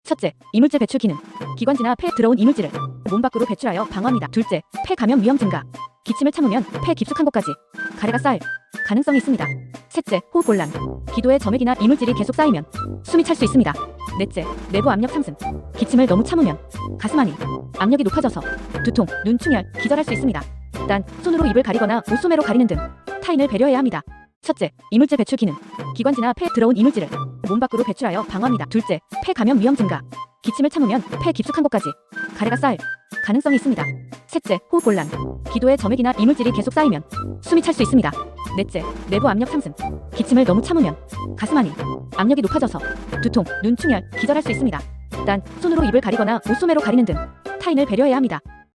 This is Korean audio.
첫째, 이물질 배출 기능. 기관지나 폐에 들어온 이물질을 몸 밖으로 배출하여 방어합니다. 둘째, 폐 감염 위험 증가. 기침을 참으면 폐 깊숙한 곳까지 가래가 쌓일 가능성이 있습니다. 셋째, 호흡 곤란. 기도에 점액이나 이물질이 계속 쌓이면 숨이 찰 수 있습니다. 넷째, 내부 압력 상승. 기침을 너무 참으면 가슴 안이 압력이 높아져서 두통, 눈 충혈, 기절할 수 있습니다. 단, 손으로 입을 가리거나 옷소매로 가리는 등 타인을 배려해야 합니다. 첫째, 이물질 배출 기능. 기관지나 폐에 들어온 이물질을 몸 밖으로 배출하여 방어합니다. 둘째, 폐 감염 위험 증가. 기침을 참으면 폐 깊숙한 곳까지 가래가 쌓일 가능성이 있습니다. 셋째, 호흡 곤란. 기도에 점액이나 이물질이 계속 쌓이면 숨이 찰 수 있습니다. 넷째, 내부 압력 상승. 기침을 너무 참으면 가슴 안이 압력이 높아져서 두통, 눈 충혈, 기절할 수 있습니다. 단, 손으로 입을 가리거나 옷소매로 가리는 등 타인을 배려해야 합니다.